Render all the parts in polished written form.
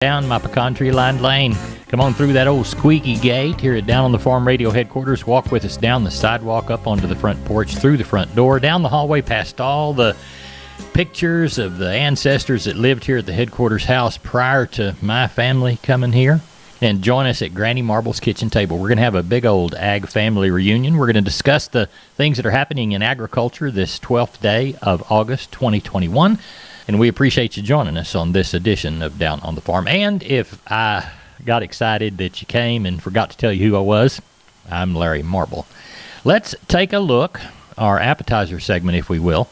Down my pecan tree lined lane. Come on through that old squeaky gate here at Down on the Farm Radio headquarters. Walk with us down the sidewalk, up onto the front porch, through the front door, down the hallway, past all the pictures of the ancestors that lived here at the headquarters house prior to my family coming here. And join us at Granny Marble's kitchen table. We're going to have a big old ag family reunion. We're going to discuss the things that are happening in agriculture this 12th day of August 2021. And we appreciate you joining us on this edition of Down on the Farm. And if I got excited that you came and forgot to tell you who I was, I'm Larry Marble. Let's take a look, our appetizer segment, if we will,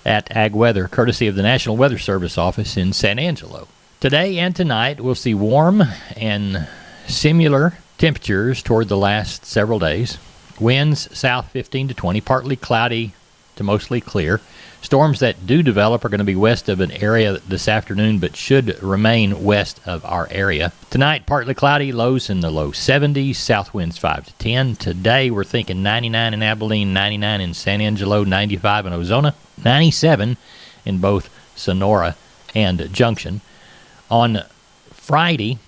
at ag weather, courtesy of the National Weather Service office in San Angelo. Today and tonight, we'll see warm and similar temperatures toward the last several days. Winds south 15 to 20, partly cloudy to mostly clear. Storms that do develop are going to be west of an area this afternoon, but should remain west of our area. Tonight, partly cloudy, lows in the low 70s, south winds 5 to 10. Today, we're thinking 99 in Abilene, 99 in San Angelo, 95 in Ozona, 97 in both Sonora and Junction. On Friday,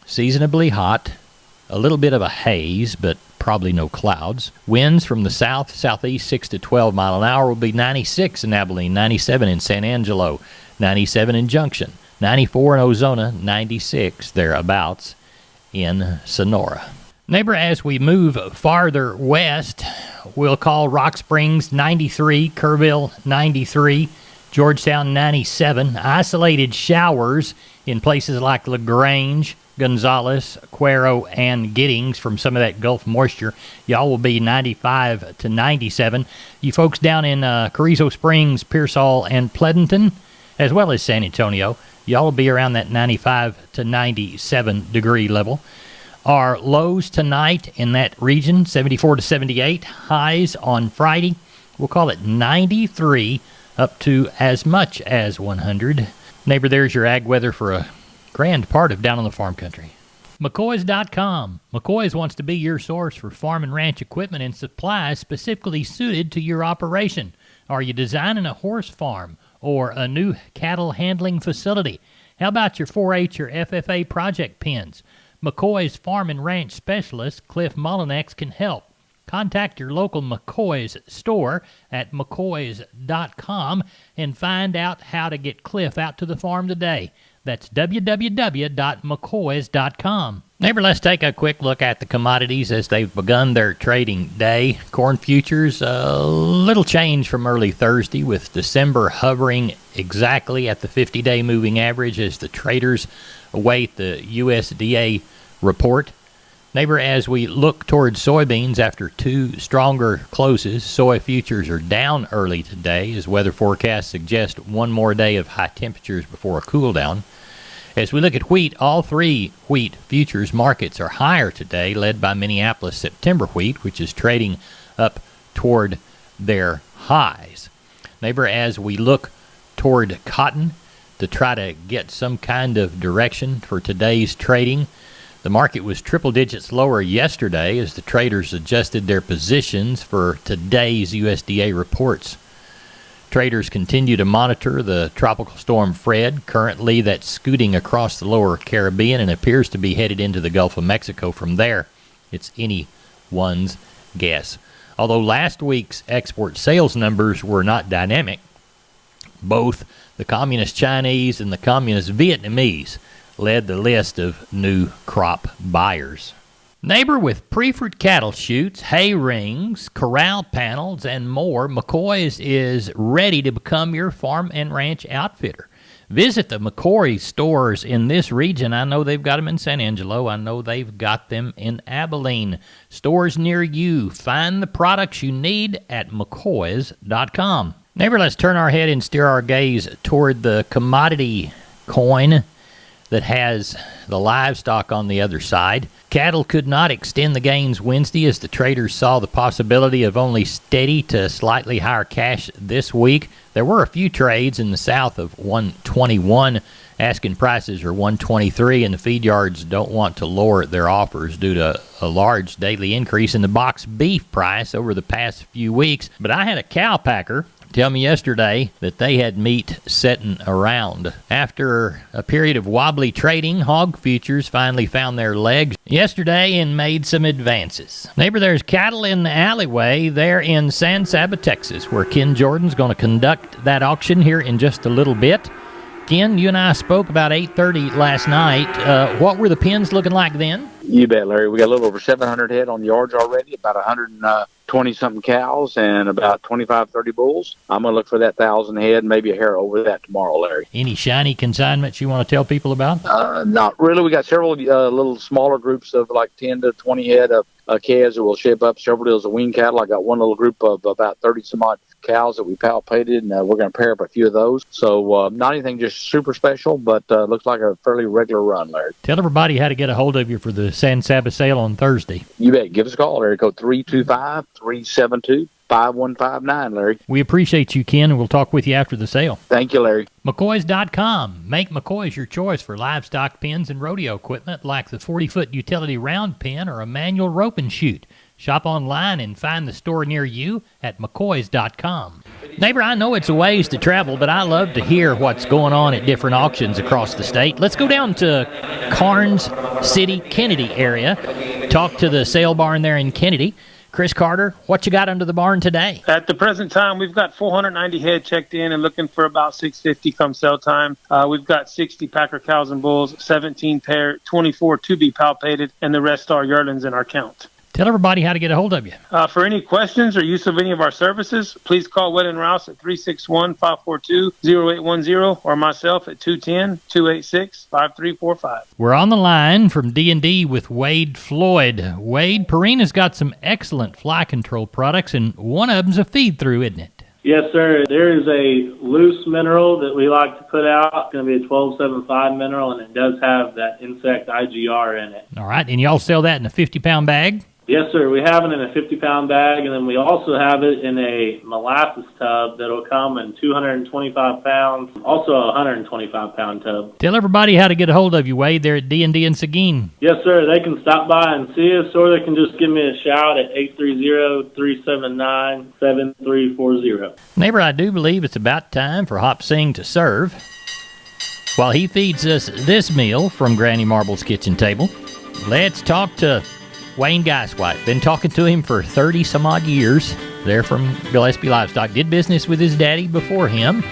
seasonably hot, a little bit of a haze, but probably no clouds. Winds from the south, southeast, 6 to 12 mile an hour will be 96 in Abilene, 97 in San Angelo, 97 in Junction, 94 in Ozona, 96 thereabouts in Sonora. Neighbor, as we move farther west, we'll call Rock Springs 93, Kerrville 93, Georgetown 97. Isolated showers in places like LaGrange, Gonzales, Cuero, and Giddings from some of that Gulf moisture. Y'all will be 95 to 97. You folks down in Carrizo Springs, Pearsall, and Pleasanton, as well as San Antonio, y'all will be around that 95 to 97 degree level. Our lows tonight in that region, 74 to 78. Highs on Friday, we'll call it 93 up to as much as 100. Neighbor, there's your ag weather for a grand part of Down on the Farm Country. McCoys.com. McCoys wants to be your source for farm and ranch equipment and supplies specifically suited to your operation. Are you designing a horse farm or a new cattle handling facility? How about your 4-H or FFA project pens? McCoy's Farm and Ranch Specialist, Cliff Mullinex, can help. Contact your local McCoy's store at McCoys.com and find out how to get Cliff out to the farm today. That's www.mccoys.com. Neighbor, let's take a quick look at the commodities as they've begun their trading day. Corn futures, a little change from early Thursday, with December hovering exactly at the 50-day moving average as the traders await the USDA report. Neighbor, as we look towards soybeans after two stronger closes, soy futures are down early today as weather forecasts suggest one more day of high temperatures before a cool down. As we look at wheat, all three wheat futures markets are higher today, led by Minneapolis September wheat, which is trading up toward their highs. Neighbor, as we look toward cotton to try to get some kind of direction for today's trading, the market was triple digits lower yesterday as the traders adjusted their positions for today's USDA reports. Traders continue to monitor the tropical storm Fred. Currently, that's scooting across the lower Caribbean and appears to be headed into the Gulf of Mexico from there. It's anyone's guess. Although last week's export sales numbers were not dynamic, both the Communist Chinese and the Communist Vietnamese led the list of new crop buyers. Neighbor, with pre-fruit cattle chutes, hay rings, corral panels, and more, McCoy's is ready to become your farm and ranch outfitter. Visit the McCoy stores in this region. I know they've got them in San Angelo. I know they've got them in Abilene. Stores near you. Find the products you need at McCoys.com. Neighbor, let's turn our head and steer our gaze toward the commodity coin that has the livestock on the other side. Cattle could not extend the gains Wednesday as the traders saw the possibility of only steady to slightly higher cash this week. There were a few trades in the south of 121. Asking prices are 123, and the feed yards don't want to lower their offers due to a large daily increase in the box beef price over the past few weeks. But I had a cow packer tell me yesterday that they had meat setting around. After a period of wobbly trading, hog futures finally found their legs yesterday and made some advances. Neighbor, there's cattle in the alleyway there in San Saba, Texas, where Ken Jordan's going to conduct that auction here in just a little bit. Ken, you and I spoke about 8:30 last night. What were the pens looking like then? You bet, Larry. We got a little over 700 head on yards already, about 120-something cows and about 25, 30 bulls. I'm going to look for that 1,000 head, maybe a hair over that tomorrow, Larry. Any shiny consignments you want to tell people about? Not really. We got several little smaller groups of like 10 to 20 head of calves that will shape up, several deals of wean cattle. I got one little group of about 30 some odd cows that we palpated, and we're going to pair up a few of those. So not anything just super special, but looks like a fairly regular run, Larry. Tell everybody how to get a hold of you for the San Saba sale on Thursday. You bet. Give us a call, Larry. Code 325-372-5159, Larry. We appreciate you, Ken, and we'll talk with you after the sale. Thank you, Larry. McCoys.com. Make McCoys your choice for livestock pens and rodeo equipment like the 40-foot utility round pen or a manual rope and chute. Shop online and find the store near you at McCoys.com. Neighbor, I know it's a ways to travel, but I love to hear what's going on at different auctions across the state. Let's go down to Karnes City, Kennedy area. Talk to the sale barn there in Kennedy. Chris Carter, what you got under the barn today? At the present time, we've got 490 head checked in and looking for about 650 come sale time. We've got 60 packer cows and bulls, 17 pair, 24 to be palpated, and the rest are yearlings in our count. Tell everybody how to get a hold of you. For any questions or use of any of our services, please call Wed & Rouse at 361-542-0810 or myself at 210-286-5345. We're on the line from D&D with Wade Floyd. Wade, Purina's got some excellent fly control products, and one of them's a feed-through, isn't it? Yes, sir. There is a loose mineral that we like to put out. It's going to be a 1275 mineral, and it does have that insect IGR in it. All right, and y'all sell that in a 50-pound bag? Yes, sir. We have it in a 50-pound bag, and then we also have it in a molasses tub that'll come in 225 pounds, also a 125-pound tub. Tell everybody how to get a hold of you, Wade, there at D&D in Seguin. Yes, sir. They can stop by and see us, or they can just give me a shout at 830-379-7340. Neighbor, I do believe it's about time for Hop Sing to serve. While he feeds us this meal from Granny Marble's kitchen table, let's talk to Wayne Geiswhite. Been talking to him for 30-some-odd years. They're from Gillespie Livestock. Did business with his daddy before him.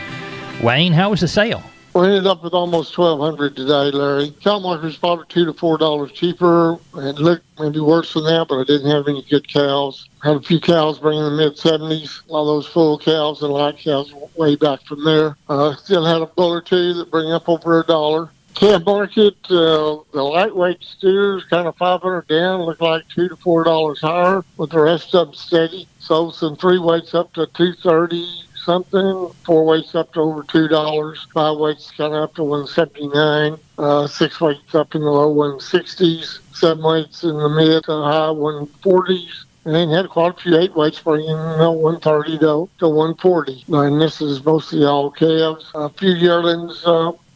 Wayne, how was the sale? We ended up with almost $1,200 today, Larry. Cow market's probably $2 to $4 cheaper. It looked maybe worse than that, but I didn't have any good cows. Had a few cows bringing in the mid-70s. A lot of those full cows and light cows way back from there. Still had a bull or two that bring up over $1. Calf market, the lightweight steers kind of 500 down, look like $2 to $4 higher, with the rest of them steady. Sold some 3 weights up to 230 something, 4 weights up to over $2, 5 weights kind of up to 179, 6 weights up in the low 160s, 7 weights in the mid to high 140s. And then had quite a few 8 weights bringing 130 to 140. And this is mostly all calves. A few yearlings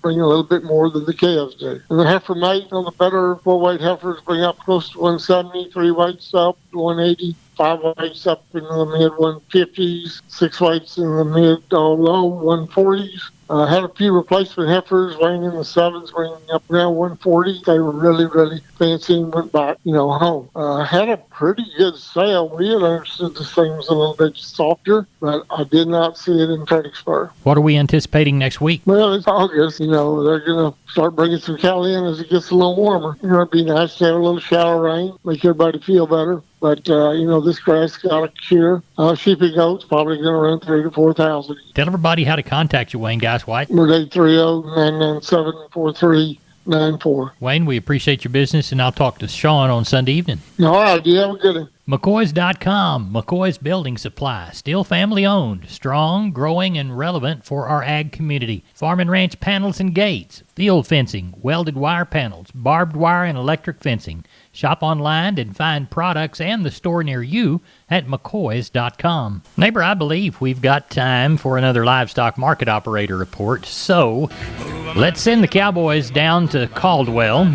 bring a little bit more than the calves do. And the heifer mate on the better 4-weight heifers bring up close to 170, 3 weights up to 180, 5 weights up in the mid 150s, 6 weights in the mid low 140s. Had a few replacement heifers weighing in the 7s, bringing up around 140. They were really, really fancy and went back, home. Had a pretty good sale. We had understood this thing was a little bit softer, but I did not see it in Fredericksburg. What are we anticipating next week? Well, it's August. They're going to start bringing some cattle in as it gets a little warmer. It'd be nice to have a little shower rain, make everybody feel better. But, this grass got a cure. Sheep and goats probably going to run 3,000 to 4,000. Tell everybody how to contact you, Wayne Geiswhite. We're 830-997-4394. Wayne, we appreciate your business, and I'll talk to Sean on Sunday evening. All right, you have a good one. McCoys.com, McCoys Building Supply, still family owned, strong, growing, and relevant for our ag community. Farm and ranch panels and gates, field fencing, welded wire panels, barbed wire and electric fencing. Shop online and find products and the store near you at McCoys.com. Neighbor, I believe we've got time for another livestock market operator report, so let's send the Cowboys down to Caldwell.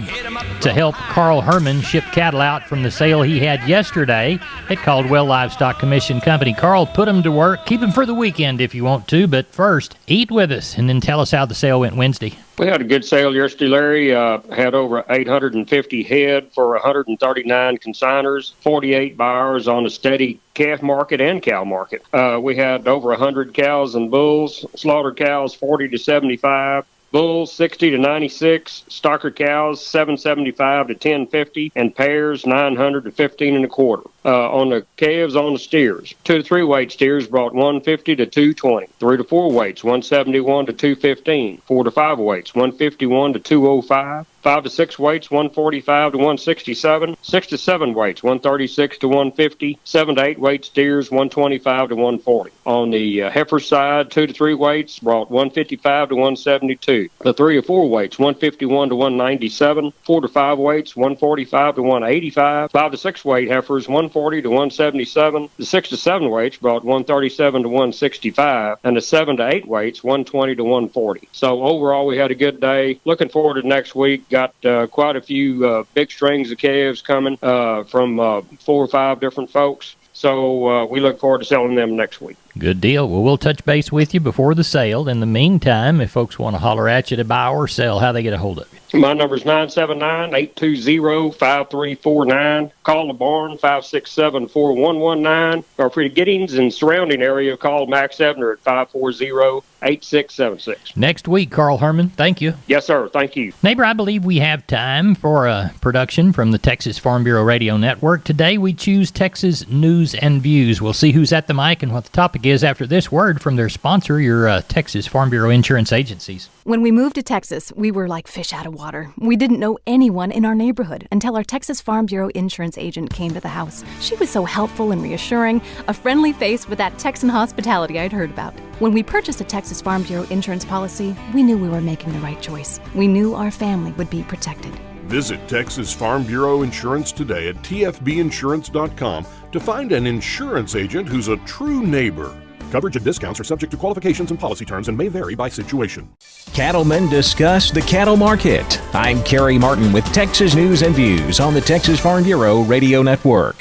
to help Carl Herman ship cattle out from the sale he had yesterday at Caldwell Livestock Commission Company. Carl, put them to work. Keep them for the weekend if you want to, but first, eat with us and then tell us how the sale went Wednesday. We had a good sale yesterday, Larry. Had over 850 head for 139 consigners, 48 buyers on a steady calf market and cow market. We had over 100 cows and bulls, slaughtered cows 40 to 75. Bulls 60 to 96, stocker cows 775 to 1050, and pairs 900 to 15 and a quarter. On the calves, on the steers, 2 to 3 weight steers brought 150 to 220, 3 to 4 weights 171 to 215, 4 to 5 weights 151 to 205. 5 to 6 weights, 145 to 167. 6 to 7 weights, 136 to 150. 7 to 8 weight steers, 125 to 140. On the heifer side, 2 to 3 weights brought 155 to 172. The 3 to 4 weights, 151 to 197. 4 to 5 weights, 145 to 185. 5 to 6 weight heifers, 140 to 177. The 6 to 7 weights brought 137 to 165. And the 7 to 8 weights, 120 to 140. So overall, we had a good day. Looking forward to next week. Got quite a few big strings of calves coming from 4 or 5 different folks. So we look forward to selling them next week. Good deal. Well, we'll touch base with you before the sale. In the meantime, if folks want to holler at you to buy or sell, how they get a hold of you? My number is 979-820-5349. Call the barn, 567-4119. Or for the Giddings and surrounding area, call Max Ebner at 540-8676. Next week, Carl Herman. Thank you. Yes, sir. Thank you. Neighbor, I believe we have time for a production from the Texas Farm Bureau Radio Network. Today, we choose Texas News and Views. We'll see who's at the mic and what the topic is after this word from their sponsor, your Texas Farm Bureau Insurance Agencies. When we moved to Texas, we were like fish out of water. We didn't know anyone in our neighborhood until our Texas Farm Bureau insurance agent came to the house. She was so helpful and reassuring, a friendly face with that Texan hospitality I'd heard about. When we purchased a Texas Farm Bureau insurance policy, we knew we were making the right choice. We knew our family would be protected. Visit Texas Farm Bureau Insurance today at tfbinsurance.com to find an insurance agent who's a true neighbor. Coverage and discounts are subject to qualifications and policy terms and may vary by situation. Cattlemen discuss the cattle market. I'm Kerry Martin with Texas News and Views on the Texas Farm Bureau Radio Network.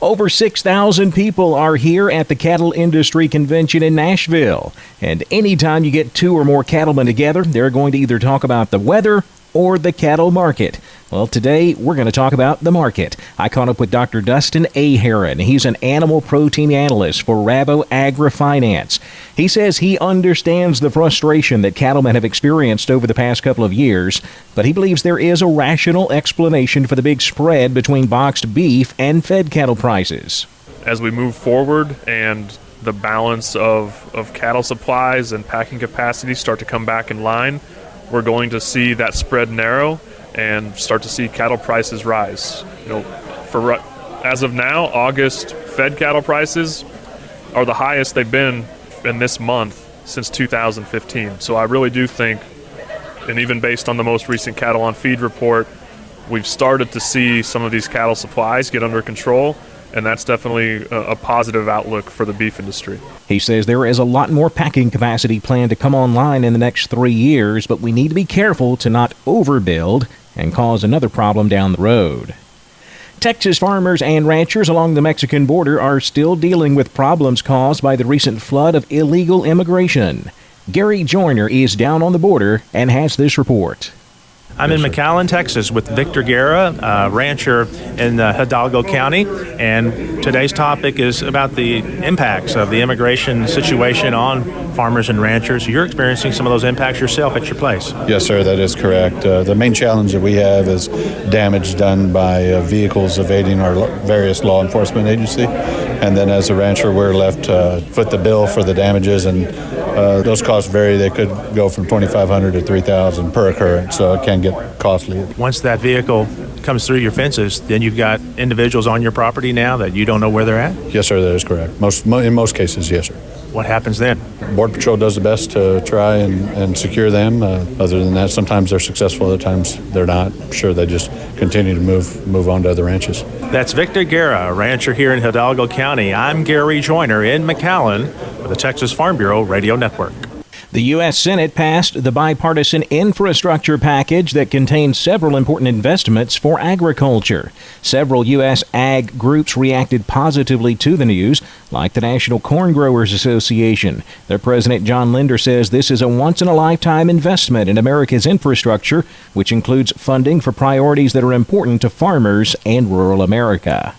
Over 6,000 people are here at the Cattle Industry Convention in Nashville. And anytime you get 2 or more cattlemen together, they're going to either talk about the weather or the cattle market. Well, today we're going to talk about the market. I caught up with Dr. Dustin A. Heron. He's an animal protein analyst for Rabo Agri-Finance. He says he understands the frustration that cattlemen have experienced over the past couple of years, but he believes there is a rational explanation for the big spread between boxed beef and fed cattle prices. As we move forward and the balance of cattle supplies and packing capacity start to come back in line, we're going to see that spread narrow and start to see cattle prices rise. As of now, August fed cattle prices are the highest they've been in this month since 2015. So I really do think, and even based on the most recent cattle on feed report, we've started to see some of these cattle supplies get under control, and that's definitely a positive outlook for the beef industry. He says there is a lot more packing capacity planned to come online in the next 3 years, but we need to be careful to not overbuild and cause another problem down the road. Texas farmers and ranchers along the Mexican border are still dealing with problems caused by the recent flood of illegal immigration. Gary Joyner is down on the border and has this report. I'm in McAllen, Texas with Victor Guerra, a rancher in Hidalgo County, and today's topic is about the impacts of the immigration situation on farmers and ranchers. You're experiencing some of those impacts yourself at your place. Yes, sir, that is correct. The main challenge that we have is damage done by vehicles evading our various law enforcement agency, and then as a rancher we're left to foot the bill for the damages, and those costs vary. They could go from $2,500 to $3,000 per occurrence, so it can get costly. Once that vehicle comes through your fences, then you've got individuals on your property now that you don't know where they're at? Yes, sir, that is correct. In most cases, yes, sir. What happens then? Border Patrol does the best to try and secure them. Other than that, sometimes they're successful, other times they're not. I'm sure they just continue to move on to other ranches. That's Victor Guerra, a rancher here in Hidalgo County. I'm Gary Joyner in McAllen with the Texas Farm Bureau Radio Network. The U.S. Senate passed the bipartisan infrastructure package that contains several important investments for agriculture. Several U.S. ag groups reacted positively to the news, like the National Corn Growers Association. Their president, John Linder, says this is a once-in-a-lifetime investment in America's infrastructure, which includes funding for priorities that are important to farmers and rural America.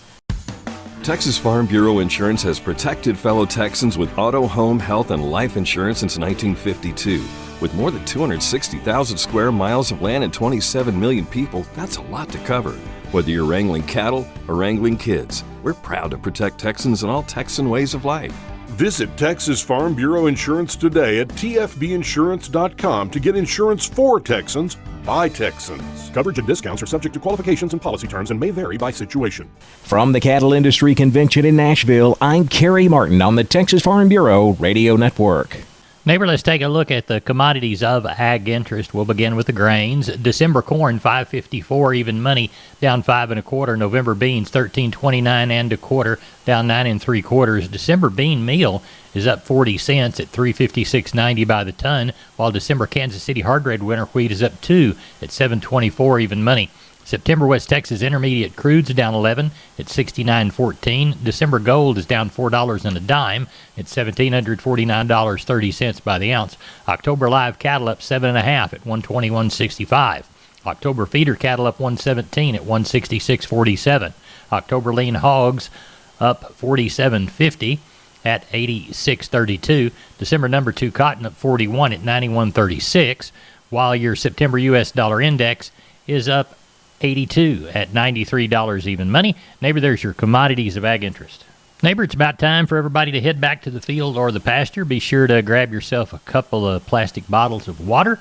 Texas Farm Bureau Insurance has protected fellow Texans with auto, home, health, and life insurance since 1952. With more than 260,000 square miles of land and 27 million people, that's a lot to cover. Whether you're wrangling cattle or wrangling kids, we're proud to protect Texans in all Texan ways of life. Visit Texas Farm Bureau Insurance today at tfbinsurance.com to get insurance for Texans by Texans. Coverage and discounts are subject to qualifications and policy terms and may vary by situation. From the Cattle Industry Convention in Nashville, I'm Kerry Martin on the Texas Farm Bureau Radio Network. Neighbor, let's take a look at the commodities of ag interest. We'll begin with the grains. December corn, $5.54 even money, down 5 1/4. November beans, $13.29 1/4, down 9 3/4. December bean meal is up 40 cents at $356.90 by the ton, while December Kansas City hard red winter wheat is up 2 at $7.24 even money. September West Texas Intermediate crude's down 11 at $69.14. December gold is down $4 and a dime at $1,749.30 by the ounce. October live cattle up 7.5 at $121.65. October feeder cattle up 117 at $166.47. October lean hogs up 47.50 at $86.32. December number 2 cotton up 41 at $91.36, while your September U.S. dollar index is up 82 at $93 even money. Neighbor, there's your commodities of ag interest. Neighbor, it's about time for everybody to head back to the field or the pasture. Be sure to grab yourself a couple of plastic bottles of water.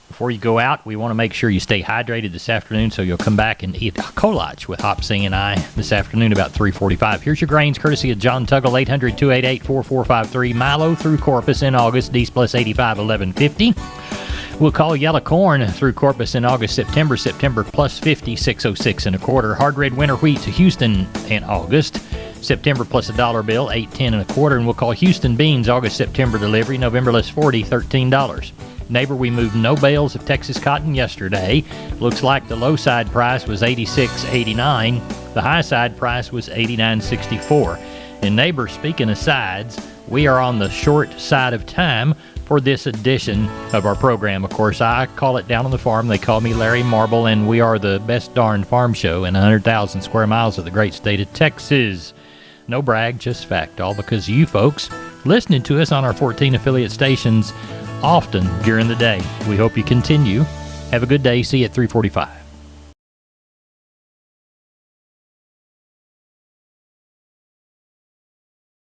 Before you go out, we want to make sure you stay hydrated this afternoon, so you'll come back and eat kolache with Hopsing and I this afternoon about 3:45. Here's your grains courtesy of John Tuggle, 800-288-4453. Milo through Corpus in August, D's plus 85, 1150. We'll call yellow corn through Corpus in August, September plus 50, 606 1/4. Hard red winter wheat to Houston in August, September plus $1 bill, 810 1/4. And we'll call Houston beans August, September delivery, November less 40, $13. Neighbor, we moved no bales of Texas cotton yesterday. Looks like the low side price was $86.89. The high side price was $89.64. And neighbor, speaking of sides, we are on the short side of time for this edition of our program. Of course, I call it Down on the Farm. They call me Larry Marble, and we are the best darn farm show in 100,000 square miles of the great state of Texas. No brag, just fact, all because of you folks listening to us on our 14 affiliate stations often during the day. We hope you continue. Have a good day. See you at 3:45.